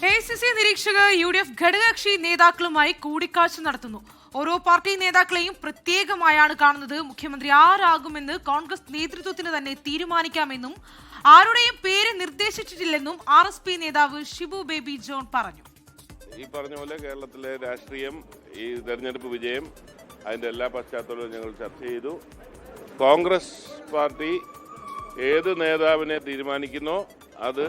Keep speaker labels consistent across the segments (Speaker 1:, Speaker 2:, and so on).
Speaker 1: AICC നിരീക്ഷകർ UDF ഘടകകക്ഷി നേതാക്കളുമായി കൂടിക്കാഴ്ച നടത്തുന്നു. ഓരോ പാർട്ടി നേതാക്കളെയും പ്രത്യേകമായാണ് കാണുന്നത്. മുഖ്യമന്ത്രി ആരാകുമെന്ന് കോൺഗ്രസ് നേതൃത്വത്തിന് തന്നെ തീരുമാനിക്കാമെന്നും ആരുടെയും പേര് നിർദ്ദേശിച്ചിട്ടില്ലെന്നും RSP നേതാവ് ഷിബു ബേബി ജോൺ പറഞ്ഞു.
Speaker 2: ഈ പറഞ്ഞ പോലെ കേരളത്തിലെ രാഷ്ട്രീയം, ഈ തെരഞ്ഞെടുപ്പ് വിജയം, അതിൻ്റെ എല്ലാ പശ്ചാത്തലവും ഞങ്ങൾ ചർച്ച ചെയ്തു. കോൺഗ്രസ് പാർട്ടി ഏത് നേതാവിനെ തീരുമാനിക്കുന്നോ അത്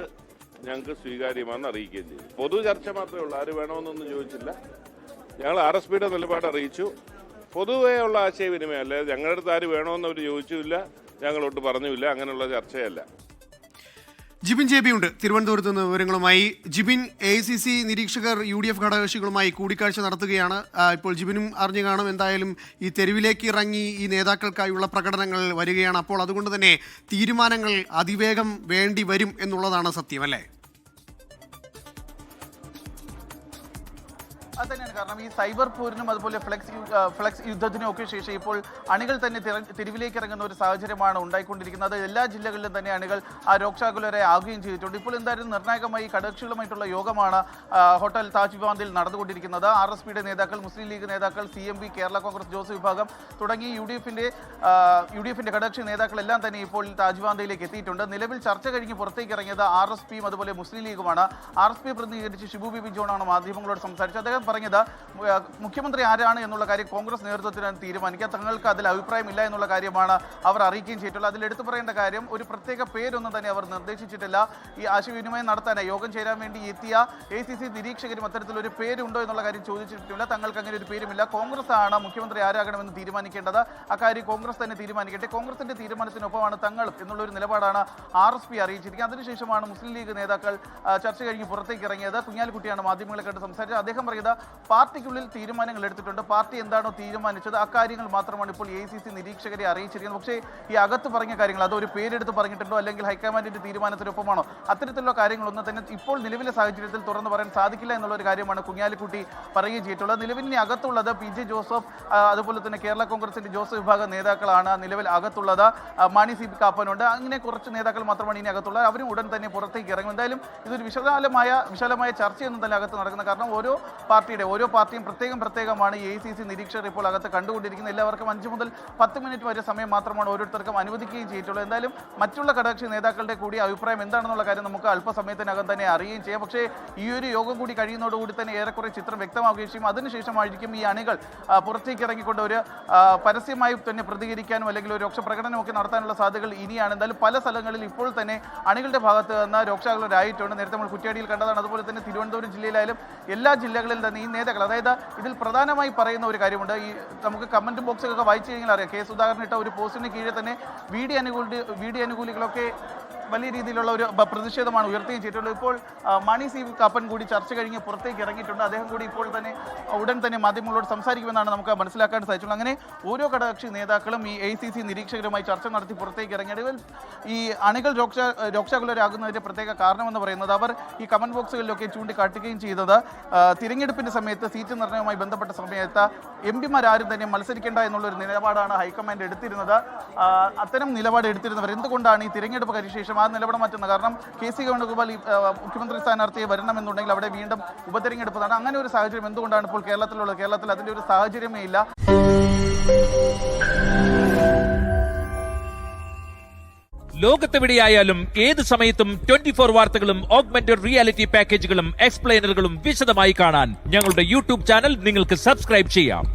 Speaker 2: ഞങ്ങൾക്ക് സ്വീകാര്യമാണെന്ന് അറിയിക്കുകയും ചെയ്തു. പൊതു ചർച്ച മാത്രമേ ഉള്ളൂ, ആര് വേണമെന്നൊന്നും ചോദിച്ചില്ല. ഞങ്ങൾ RSPയുടെ നിലപാട് അറിയിച്ചു. പൊതുവേ ഉള്ള ആശയവിനിമയം അല്ലേ, ഞങ്ങളുടെ അടുത്ത് ആര് വേണമെന്ന് അവർ ചോദിച്ചില്ല, ഞങ്ങളോട്ട് പറഞ്ഞില്ല, അങ്ങനെയുള്ള ചർച്ചയല്ല.
Speaker 3: ജിബിൻ JB ഉണ്ട് തിരുവനന്തപുരത്ത് നിന്ന് വിവരങ്ങളുമായി. ജിബിൻ, AICC നിരീക്ഷകർ UDF ഘടകകക്ഷികളുമായി കൂടിക്കാഴ്ച നടത്തുകയാണ്. ഇപ്പോൾ ജിബിനും അറിഞ്ഞു കാണും, എന്തായാലും ഈ തെരുവിലേക്ക് ഇറങ്ങി ഈ നേതാക്കൾക്കായുള്ള പ്രകടനങ്ങൾ വരികയാണ്. അപ്പോൾ അതുകൊണ്ട് തന്നെ തീരുമാനങ്ങൾ അതിവേഗം വേണ്ടി വരും എന്നുള്ളതാണ് സത്യം, അല്ലേ?
Speaker 4: അത് തന്നെയാണ്. കാരണം ഈ സൈബർ പോരിനും അതുപോലെ ഫ്ലെക്സ് യുദ്ധത്തിനും ഒക്കെ ശേഷം ഇപ്പോൾ അണികൾ തന്നെ തെരുവിലേക്ക് ഇറങ്ങുന്ന ഒരു സാഹചര്യമാണ് ഉണ്ടായിക്കൊണ്ടിരിക്കുന്നത്. എല്ലാ ജില്ലകളിലും തന്നെ അണികൾ രോക്ഷാകുലരെ ആകുകയും ചെയ്തിട്ടുണ്ട്. ഇപ്പോൾ എന്തായാലും നിർണായകമായി ഘടകകക്ഷികളുമായിട്ടുള്ള യോഗമാണ് ഹോട്ടൽ താജ് വിവാദിൽ നടന്നുകൊണ്ടിരിക്കുന്നത്. RSPയുടെ നേതാക്കൾ, മുസ്ലിം ലീഗ് നേതാക്കൾ, CMP, കേരള കോൺഗ്രസ് ജോസ് വിഭാഗം തുടങ്ങി UDFന്റെ ഘടകകക്ഷി നേതാക്കളെല്ലാം തന്നെ ഇപ്പോൾ താജ് വിവാദിലേക്ക് എത്തിയിട്ടുണ്ട്. നിലവിൽ ചർച്ച കഴിഞ്ഞ് പുറത്തേക്ക് ഇറങ്ങിയത് RSPയും അതുപോലെ മുസ്ലിം ലീഗുമാണ്. RSP പ്രതിനിധീകരിച്ച് ഷിബു ബേബി ജോണാണ് മാധ്യമങ്ങളോട് സംസാരിച്ചത്. അദ്ദേഹം പറഞ്ഞത് മുഖ്യമന്ത്രി ആരാണ് എന്നുള്ള കാര്യം കോൺഗ്രസ് നേതൃത്വത്തിന് തീരുമാനിക്കുക, തങ്ങൾക്ക് അതിൽ അഭിപ്രായമില്ല എന്നുള്ള കാര്യമാണ് അവർ അറിയിക്കുകയും ചെയ്തിട്ടുള്ളത്. അതിൽ എടുത്തു പറയേണ്ട കാര്യം, ഒരു പ്രത്യേക പേരൊന്നും തന്നെ അവർ നിർദ്ദേശിച്ചിട്ടില്ല. ഈ ആശയവിനിമയം നടത്താനായി യോഗം ചേരാൻ വേണ്ടി എത്തിയ AICC നിരീക്ഷകരും അത്തരത്തിലൊരു പേരുണ്ടോ എന്നുള്ള കാര്യം ചോദിച്ചിട്ടില്ല. തങ്ങൾക്ക് അങ്ങനെ ഒരു പേരുമില്ല. കോൺഗ്രസ് ആണ് മുഖ്യമന്ത്രി ആരാകണമെന്ന് തീരുമാനിക്കേണ്ടത്. അക്കാര്യം കോൺഗ്രസ് തന്നെ തീരുമാനിക്കട്ടെ, കോൺഗ്രസിന്റെ തീരുമാനത്തിനൊപ്പമാണ് തങ്ങളും എന്നുള്ളൊരു നിലപാടാണ് RSP അറിയിച്ചിരിക്കുന്നത്. അതിനുശേഷമാണ് മുസ്ലിം ലീഗ് നേതാക്കൾ ചർച്ച കഴിഞ്ഞ് പുറത്തേക്ക് ഇറങ്ങിയത്. കുഞ്ഞാലിക്കുട്ടിയാണ് മാധ്യമങ്ങളെ കണ്ട് സംസാരിച്ചത്. അദ്ദേഹം പറയുന്നത് പാർട്ടിക്കുള്ളിൽ തീരുമാനങ്ങൾ എടുത്തിട്ടുണ്ട്, പാർട്ടി എന്താണോ തീരുമാനിച്ചത് അക്കാര്യങ്ങൾ മാത്രമാണ് ഇപ്പോൾ AICC നിരീക്ഷകരെ അറിയിച്ചിരിക്കുന്നത്. പക്ഷേ ഈ അകത്ത് പറഞ്ഞ കാര്യങ്ങൾ, അതൊരു പേരെടുത്ത് പറഞ്ഞിട്ടുണ്ടോ അല്ലെങ്കിൽ ഹൈക്കമാൻഡിന്റെ തീരുമാനത്തിനൊപ്പമാണോ, അത്തരത്തിലുള്ള കാര്യങ്ങളൊന്നും തന്നെ ഇപ്പോൾ നിലവിലെ സാഹചര്യത്തിൽ തുറന്നു പറയാൻ സാധിക്കില്ല എന്നുള്ളൊരു കാര്യമാണ് കുഞ്ഞാലിക്കുട്ടി പറയുകയും ചെയ്തിട്ടുള്ളത്. നിലവിൽ അകത്തുള്ളത് PJ ജോസഫ്, അതുപോലെ തന്നെ കേരള കോൺഗ്രസിന്റെ ജോസഫ് വിഭാഗം നേതാക്കളാണ് നിലവിൽ അകത്തുള്ളത്. മാണി CP കാപ്പനുണ്ട്. അങ്ങനെ കുറച്ച് നേതാക്കൾ മാത്രമാണ് ഇനി അകത്തുള്ളത്. അവരും ഉടൻ തന്നെ പുറത്തേക്ക് ഇറങ്ങും. എന്തായാലും ഇതൊരു വിശാലമായ ചർച്ചയൊന്നും തന്നെ അകത്ത് നടക്കുന്നത്. കാരണം ഓരോ പാർട്ടിയും പ്രത്യേകമാണ് AICC നിരീക്ഷകർ ഇപ്പോൾ അകത്ത് കണ്ടുകൊണ്ടിരിക്കുന്നത്. എല്ലാവർക്കും 5 മുതൽ 10 മിനിറ്റ് വരെ സമയം മാത്രമാണ് ഓരോരുത്തർക്കും അനുവദിക്കുകയും ചെയ്തിട്ടുള്ളത്. എന്തായാലും മറ്റുള്ള ഘടകകക്ഷി നേതാക്കളുടെ കൂടി അഭിപ്രായം എന്താണെന്നുള്ള കാര്യം നമുക്ക് അല്പസമയത്തിനകം തന്നെ അറിയുകയും ചെയ്യാം. പക്ഷേ ഈ ഒരു യോഗം കൂടി കഴിയുന്നതോടുകൂടി തന്നെ ഏറെക്കുറെ ചിത്രം വ്യക്തമാവുകയും ചെയ്യും. അതിനുശേഷമായിരിക്കും ഈ അണികൾ പുറത്തേക്ക് ഇറങ്ങിക്കൊണ്ട് ഒരു പരസ്യമായി തന്നെ പ്രതികരിക്കാനും അല്ലെങ്കിൽ ഒരു രക്ഷപ്രകടനമൊക്കെ നടത്താനുള്ള സാധ്യതകൾ ഇനിയാണ്. എന്തായാലും പല സ്ഥലങ്ങളിൽ ഇപ്പോൾ തന്നെ അണികളുടെ ഭാഗത്ത് നിന്ന് രോക്ഷാകുലരായിട്ടുണ്ട്. നേരത്തെ നമ്മൾ കുറ്റ്യാടിയിൽ കണ്ടതാണ്. അതുപോലെ തന്നെ തിരുവനന്തപുരം ജില്ലയിലായാലും എല്ലാ ജില്ലകളിൽ തന്നെ ഈ നേതാക്കൾ, അതായത് ഇതിൽ പ്രധാനമായി പറയുന്ന ഒരു കാര്യമുണ്ട്. ഈ നമുക്ക് കമന്റ് ബോക്സൊക്കെ വായിച്ചു കഴിഞ്ഞാൽ അറിയാം, K സുധാകരൻ ഇട്ട ഒരു പോസ്റ്റിന് കീഴെ തന്നെ VD അനുകൂലികളൊക്കെ വലിയ രീതിയിലുള്ള ഒരു പ്രതിഷേധമാണ് ഉയർത്തുകയും ചെയ്തിട്ടുള്ളത്. ഇപ്പോൾ മാണി CP കാപ്പൻ കൂടി ചർച്ച കഴിഞ്ഞ് പുറത്തേക്ക് ഇറങ്ങിയിട്ടുണ്ട്. അദ്ദേഹം കൂടി ഇപ്പോൾ തന്നെ ഉടൻ തന്നെ മാധ്യമങ്ങളോട് സംസാരിക്കുമെന്നാണ് നമുക്ക് മനസ്സിലാക്കാൻ സാധിച്ചുള്ളത്. അങ്ങനെ ഓരോ ഘടകകക്ഷി നേതാക്കളും ഈ AICC നിരീക്ഷകരുമായി ചർച്ച നടത്തി പുറത്തേക്ക് ഇറങ്ങിയത് ഈ അണികൾ രോക്ഷാകുലരാകുന്നതിന്റെ പ്രത്യേക കാരണമെന്ന് പറയുന്നത്, അവർ ഈ കമന്റ് ബോക്സുകളിലൊക്കെ ചൂണ്ടിക്കാട്ടുകയും ചെയ്തത്, തിരഞ്ഞെടുപ്പിന്റെ സമയത്ത് സീറ്റ് നിർണ്ണയവുമായി ബന്ധപ്പെട്ട സമയത്ത് MPമാരും തന്നെ മത്സരിക്കേണ്ട എന്നുള്ളൊരു നിലപാടാണ് ഹൈക്കമാൻഡ് എടുത്തിരുന്നത്. അത്തരം നിലപാട് എടുത്തിരുന്നവർ എന്തുകൊണ്ടാണ് ഈ തിരഞ്ഞെടുപ്പ് കഴിഞ്ഞ ശേഷം ആ നിലപാട് മാറ്റുന്നത്? കാരണം KC വേണുഗോപാൽ മുഖ്യമന്ത്രി സ്ഥാനാർത്ഥിയെ വരണമെന്നുണ്ടെങ്കിൽ അവിടെ വീണ്ടും ഉപതെരഞ്ഞെടുപ്പ് നടണം. അങ്ങനെ ഒരു സാഹചര്യം എന്തുകൊണ്ടാണ് ഇപ്പോൾ കേരളത്തിലുള്ളത്? കേരളത്തിൽ അതിൻ്റെ ഒരു സാഹചര്യമേ ഇല്ല.
Speaker 5: ലോകത്തെവിടെയായാലും ഏത് സമയത്തും 24 വാർത്തകളും ഓഗ്മെന്റഡ് റിയാലിറ്റി പാക്കേജുകളും എക്സ്പ്ലെയിനറുകളും വിശദമായി കാണാൻ ഞങ്ങളുടെ YouTube ചാനൽ നിങ്ങൾക്ക് സബ്സ്ക്രൈബ് ചെയ്യാം.